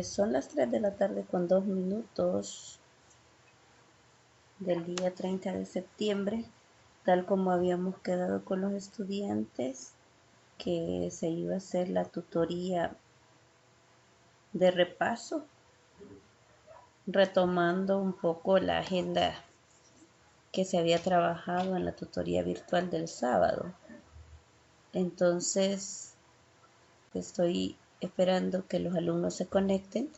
Son las 3 de la tarde con 2 minutos del día 30 de septiembre, tal como habíamos quedado con los estudiantes, que se iba a hacer la tutoría de repaso, retomando un poco la agenda que se había trabajado en la tutoría virtual del sábado. Entonces, estoy esperando que los alumnos se conecten.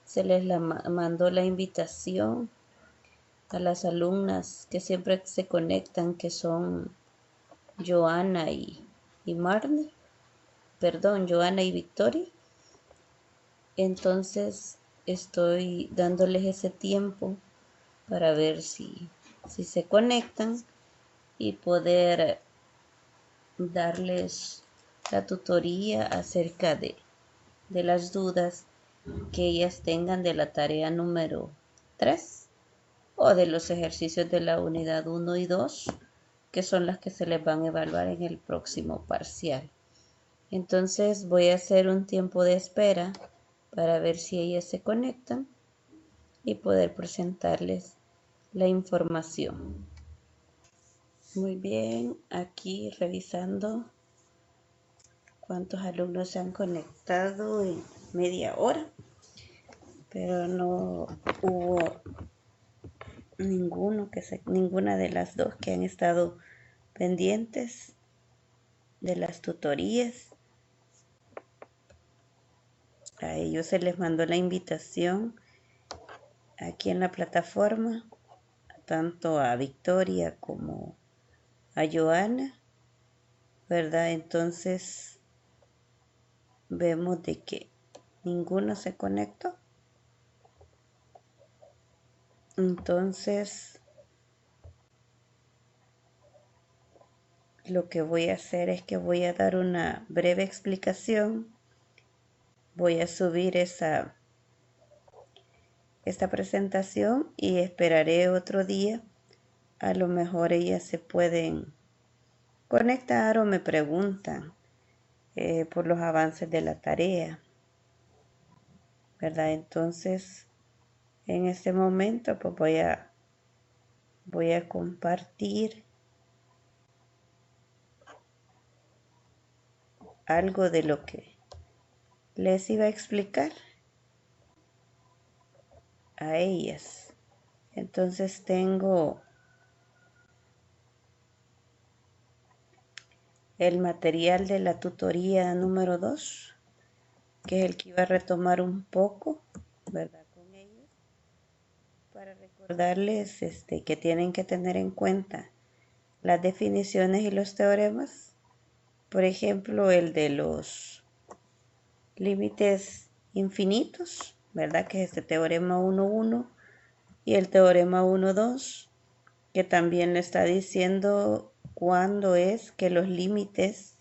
Se les mandó la invitación a las alumnas que siempre se conectan, que son Joana y Marnie, perdón, Joana y Victoria. Entonces estoy dándoles ese tiempo para ver si se conectan y poder darles la tutoría acerca de las dudas que ellas tengan de la tarea número 3 o de los ejercicios de la unidad 1 y 2, que son las que se les van a evaluar en el próximo parcial. Entonces voy a hacer un tiempo de espera para ver si ellas se conectan y poder presentarles la información. Muy bien, aquí revisando cuántos alumnos se han conectado en media hora, pero no hubo ninguna de las dos que han estado pendientes de las tutorías. A ellos se les mandó la invitación aquí en la plataforma, tanto a Victoria como a Joana, ¿verdad? Entonces vemos de que ninguno se conectó. Entonces lo que voy a hacer es que voy a dar una breve explicación. Voy a subir esta presentación y esperaré otro día. A lo mejor ellas se pueden conectar o me preguntan por los avances de la tarea, ¿verdad? Entonces, en este momento, pues voy a compartir algo de lo que les iba a explicar a ellas. Entonces tengo el material de la tutoría número 2, que es el que iba a retomar un poco, ¿verdad? Con ellos, para recordarles que tienen que tener en cuenta las definiciones y los teoremas. Por ejemplo, el de los límites infinitos, ¿verdad? Que es este teorema 1.1 y el teorema 1.2, que también le está diciendo cuándo es que los límites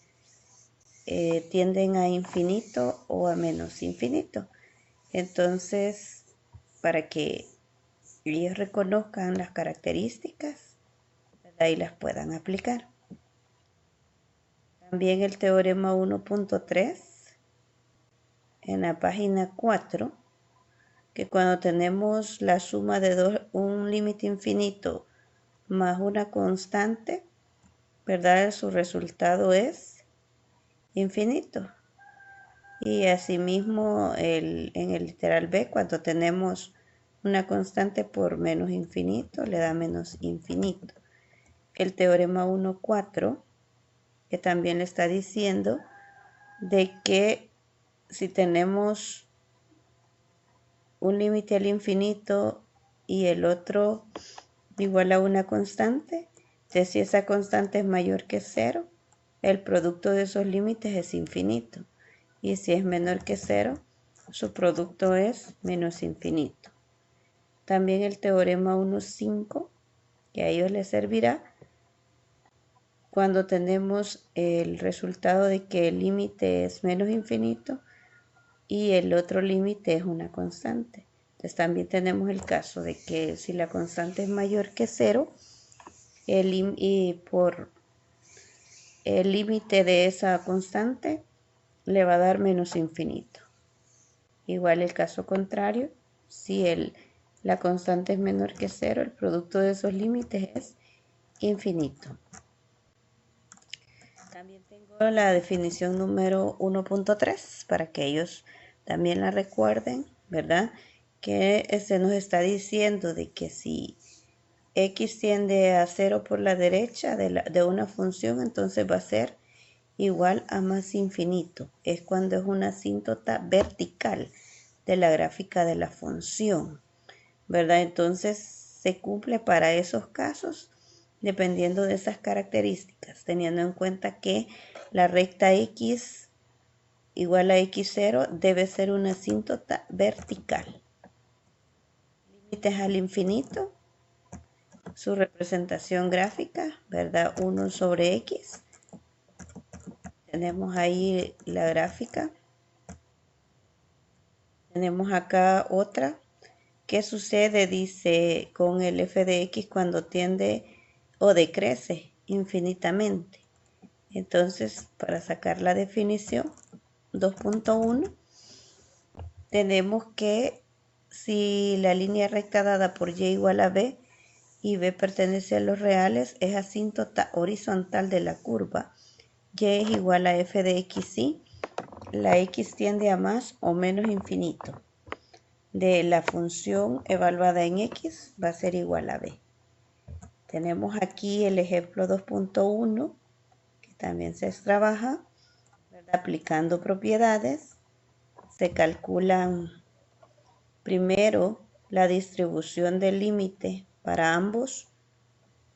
tienden a infinito o a menos infinito. Entonces, para que ellos reconozcan las características, ¿verdad? Y las puedan aplicar. También el teorema 1.3 en la página 4, que cuando tenemos la suma de un límite infinito más una constante, ¿verdad? Su resultado es infinito. Y asimismo en el literal B, cuando tenemos una constante por menos infinito, le da menos infinito. El teorema 1.4, que también le está diciendo de que si tenemos un límite al infinito y el otro igual a una constante, entonces si esa constante es mayor que 0, el producto de esos límites es infinito. Y si es menor que 0, su producto es menos infinito. También el teorema 1.5, que a ellos les servirá cuando tenemos el resultado de que el límite es menos infinito y el otro límite es una constante. Entonces también tenemos el caso de que si la constante es mayor que 0, y por el límite de esa constante le va a dar menos infinito. Igual el caso contrario, si la constante es menor que 0, el producto de esos límites es infinito. También tengo la definición número 1.3 para que ellos también la recuerden, ¿verdad? Que nos está diciendo de que si x tiende a 0 por la derecha de una función, entonces va a ser igual a más infinito. Es cuando es una asíntota vertical de la gráfica de la función, ¿verdad? Entonces se cumple para esos casos dependiendo de esas características, teniendo en cuenta que la recta x igual a x0 debe ser una asíntota vertical. Límites al infinito, su representación gráfica, ¿verdad? 1 sobre x. Tenemos ahí la gráfica. Tenemos acá otra. ¿Qué sucede? Dice con el f de x cuando tiende o decrece infinitamente. Entonces, para sacar la definición 2.1, tenemos que si la línea recta dada por y igual a b y b pertenece a los reales, es asíntota horizontal de la curva. Y es igual a f de x y la x tiende a más o menos infinito. De la función evaluada en x va a ser igual a b. Tenemos aquí el ejemplo 2.1, que también se trabaja, ¿verdad? Aplicando propiedades. Se calculan primero la distribución del límite para ambos,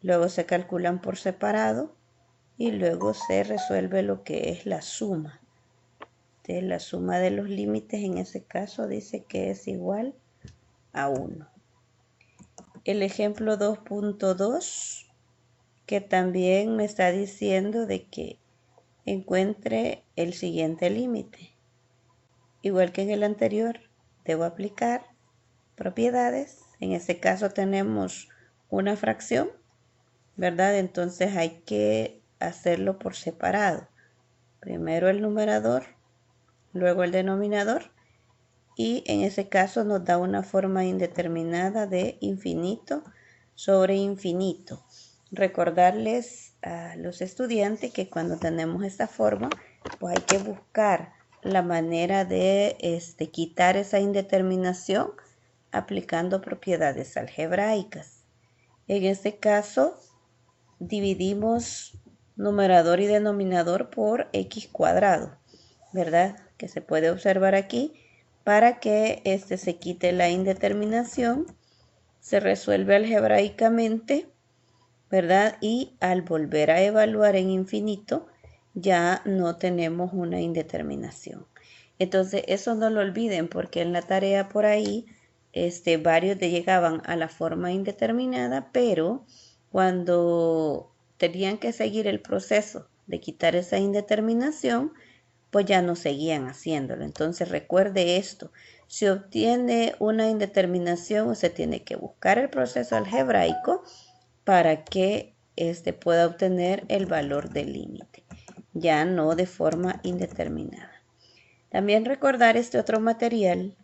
luego se calculan por separado y luego se resuelve lo que es la suma. Entonces, la suma de los límites en ese caso dice que es igual a 1. El ejemplo 2.2, que también me está diciendo de que encuentre el siguiente límite. Igual que en el anterior, debo aplicar propiedades. En este caso tenemos una fracción, ¿verdad? Entonces hay que hacerlo por separado. Primero el numerador, luego el denominador. Y en ese caso nos da una forma indeterminada de infinito sobre infinito. Recordarles a los estudiantes que cuando tenemos esta forma, pues hay que buscar la manera de quitar esa indeterminación aplicando propiedades algebraicas. En este caso, dividimos numerador y denominador por x cuadrado, ¿verdad? Que se puede observar aquí. Para que se quite la indeterminación, se resuelve algebraicamente, ¿verdad? Y al volver a evaluar en infinito, ya no tenemos una indeterminación. Entonces, eso no lo olviden, porque en la tarea por ahí, varios llegaban a la forma indeterminada, pero cuando tenían que seguir el proceso de quitar esa indeterminación, pues ya no seguían haciéndolo. Entonces recuerde esto, si obtiene una indeterminación, usted tiene que buscar el proceso algebraico para que pueda obtener el valor del límite, ya no de forma indeterminada. También recordar este otro material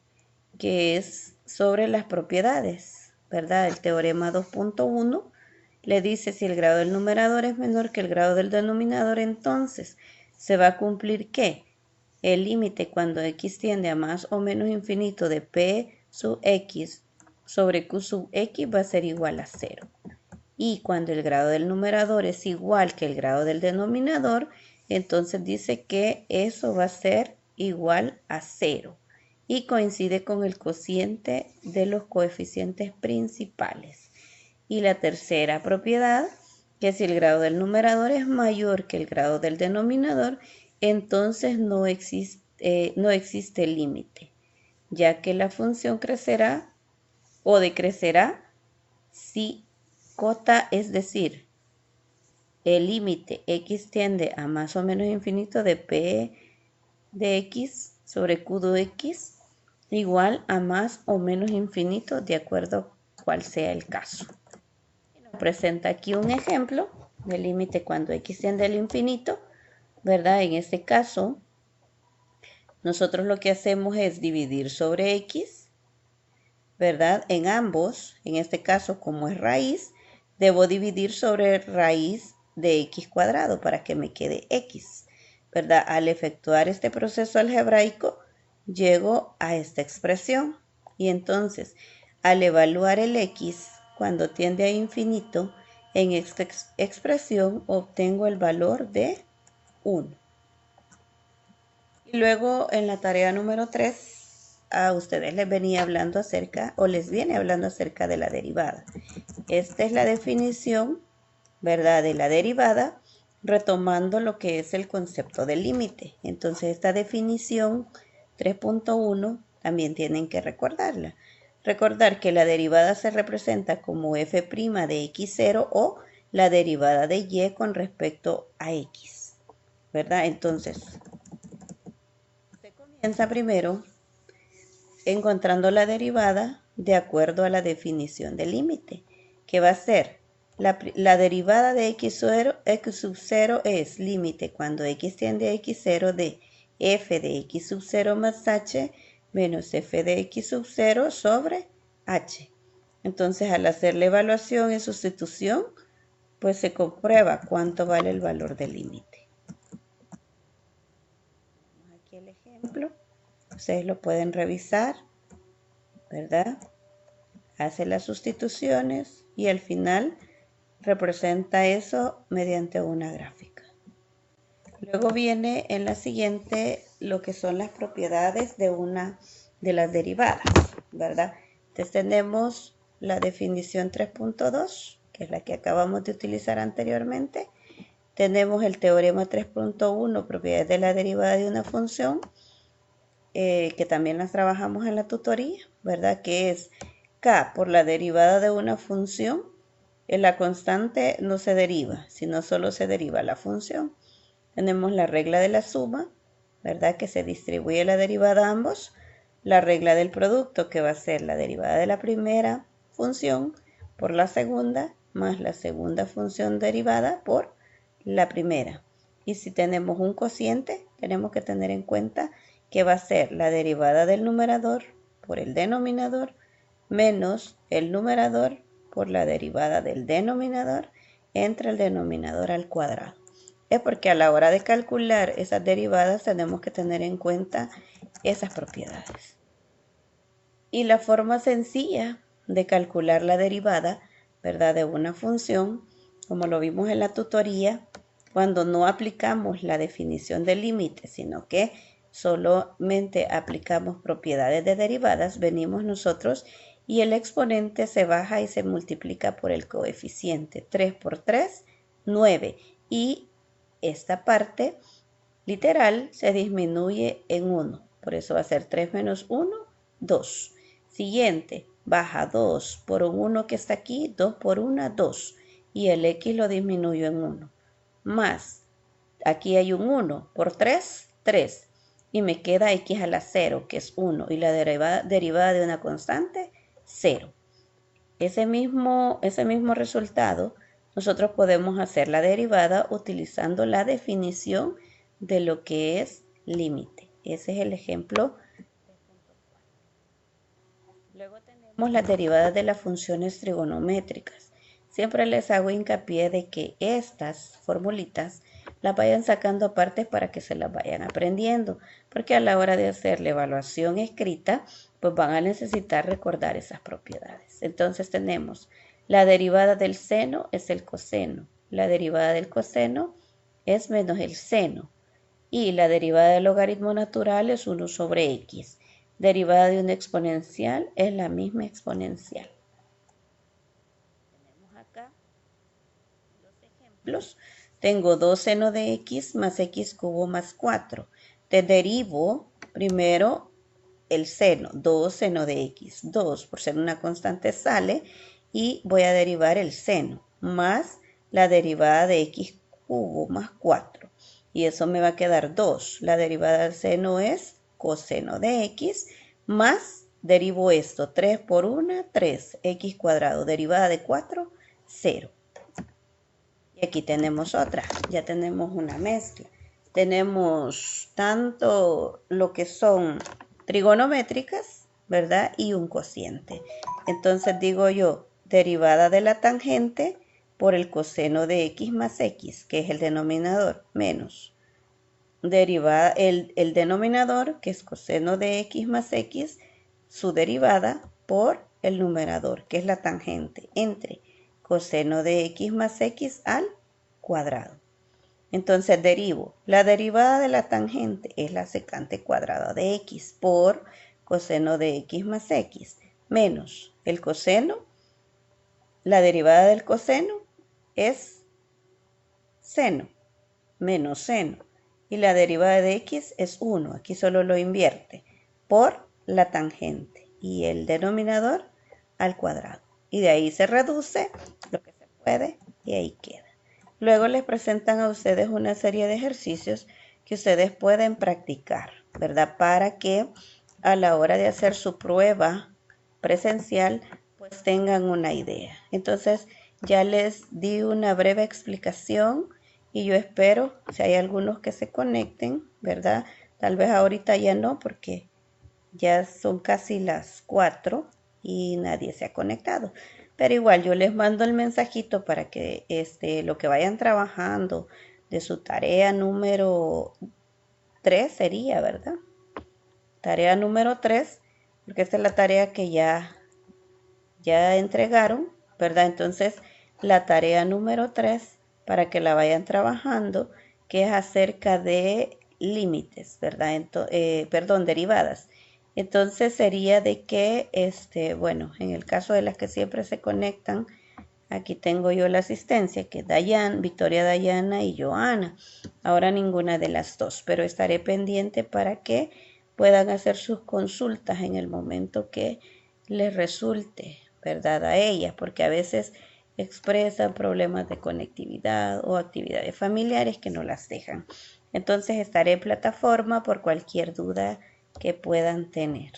que es sobre las propiedades, ¿verdad? El teorema 2.1 le dice si el grado del numerador es menor que el grado del denominador, entonces se va a cumplir que el límite cuando x tiende a más o menos infinito de p sub x sobre q sub x va a ser igual a 0. Y cuando el grado del numerador es igual que el grado del denominador, entonces dice que eso va a ser igual a 0. Y coincide con el cociente de los coeficientes principales. Y la tercera propiedad, que si el grado del numerador es mayor que el grado del denominador, entonces no existe límite, ya que la función crecerá o decrecerá si cota, es decir, el límite x tiende a más o menos infinito de p de x sobre q de x igual a más o menos infinito de acuerdo cual sea el caso. Nos presenta aquí un ejemplo del límite cuando x tiende al infinito, ¿verdad? En este caso nosotros lo que hacemos es dividir sobre x, ¿verdad? En ambos, en este caso como es raíz, debo dividir sobre raíz de x cuadrado para que me quede x, ¿verdad? Al efectuar este proceso algebraico, llego a esta expresión. Y entonces, al evaluar el x cuando tiende a infinito, en esta expresión obtengo el valor de 1. Y luego en la tarea número 3, a ustedes les venía hablando acerca, o les viene hablando acerca de la derivada. Esta es la definición, ¿verdad?, de la derivada, retomando lo que es el concepto del límite. Entonces esta definición 3.1 también tienen que recordarla. Recordar que la derivada se representa como f' de x0 o la derivada de y con respecto a x, ¿verdad? Entonces, usted comienza primero encontrando la derivada de acuerdo a la definición del límite, que va a ser la derivada de x sub 0 es límite cuando x tiende a x0 de f de x sub 0 más h menos f de x sub 0 sobre h. Entonces, al hacer la evaluación y sustitución, pues se comprueba cuánto vale el valor del límite. Aquí el ejemplo, ustedes lo pueden revisar, ¿verdad? Hace las sustituciones y al final representa eso mediante una gráfica. Luego viene en la siguiente lo que son las propiedades de una de las derivadas, ¿verdad? Entonces tenemos la definición 3.2, que es la que acabamos de utilizar anteriormente. Tenemos el teorema 3.1, propiedades de la derivada de una función, que también las trabajamos en la tutoría, ¿verdad? Que es k por la derivada de una función. En la constante no se deriva, sino solo se deriva la función. Tenemos la regla de la suma, ¿verdad? Que se distribuye la derivada a ambos. La regla del producto, que va a ser la derivada de la primera función por la segunda, más la segunda función derivada por la primera. Y si tenemos un cociente, tenemos que tener en cuenta que va a ser la derivada del numerador por el denominador menos el numerador por la derivada del denominador entre el denominador al cuadrado. Es porque a la hora de calcular esas derivadas tenemos que tener en cuenta esas propiedades. Y la forma sencilla de calcular la derivada, ¿verdad?, de una función, como lo vimos en la tutoría, cuando no aplicamos la definición del límite, sino que solamente aplicamos propiedades de derivadas, venimos nosotros y el exponente se baja y se multiplica por el coeficiente. 3 por 3, 9. Y esta parte literal se disminuye en 1. Por eso va a ser 3 menos 1, 2. Siguiente, baja 2 por un 1 que está aquí, 2 por 1, 2. Y el x lo disminuyo en 1. Más, aquí hay un 1 por 3, 3. Y me queda x a la 0, que es 1. Y la derivada de una constante, 0. Ese mismo resultado, nosotros podemos hacer la derivada utilizando la definición de lo que es límite. Ese es el ejemplo. Luego tenemos las derivadas de las funciones trigonométricas. Siempre les hago hincapié de que estas formulitas las vayan sacando aparte para que se las vayan aprendiendo, porque a la hora de hacer la evaluación escrita, pues van a necesitar recordar esas propiedades. Entonces tenemos la derivada del seno es el coseno, la derivada del coseno es menos el seno y la derivada del logaritmo natural es 1 sobre x. Derivada de una exponencial es la misma exponencial. Tenemos acá los ejemplos. Tengo 2 seno de x más x cubo más 4. Te derivo primero el seno, 2 seno de x. 2 por ser una constante sale y voy a derivar el seno más la derivada de x cubo más 4. Y eso me va a quedar 2. La derivada del seno es coseno de x más, derivo esto, 3 por 1, 3, x cuadrado, derivada de 4, 0. Y aquí tenemos otra, ya tenemos una mezcla. tenemos tanto lo que son trigonométricas, ¿verdad? Y un cociente. Entonces digo yo, derivada de la tangente por el coseno de x más x, que es el denominador, menos derivada, el denominador, que es coseno de x más x, su derivada por el numerador, que es la tangente, entre coseno de x más x al cuadrado. Entonces derivo, la derivada de la tangente es la secante cuadrada de x por coseno de x más x, menos el coseno, la derivada del coseno es seno, menos seno. Y la derivada de x es 1, aquí solo lo invierte, por la tangente y el denominador al cuadrado. Y de ahí se reduce lo que se puede y ahí queda. Luego les presentan a ustedes una serie de ejercicios que ustedes pueden practicar, ¿verdad? Para que a la hora de hacer su prueba presencial, pues tengan una idea. Entonces, ya les di una breve explicación y yo espero, si hay algunos que se conecten, ¿verdad? Tal vez ahorita ya no, porque ya son casi las 4 y nadie se ha conectado. Pero igual yo les mando el mensajito para que lo que vayan trabajando de su tarea número 3 sería, ¿verdad? Tarea número 3, porque esta es la tarea que ya entregaron, ¿verdad? Entonces, la tarea número 3, para que la vayan trabajando, que es acerca de límites, ¿verdad? Perdón, derivadas. Entonces sería de que, bueno, en el caso de las que siempre se conectan, aquí tengo yo la asistencia, que es Dayan, Victoria Dayana y Joana. Ahora ninguna de las dos, pero estaré pendiente para que puedan hacer sus consultas en el momento que les resulte, ¿verdad? A ellas, porque a veces expresan problemas de conectividad o actividades familiares que no las dejan. Entonces estaré en plataforma por cualquier duda que puedan tener.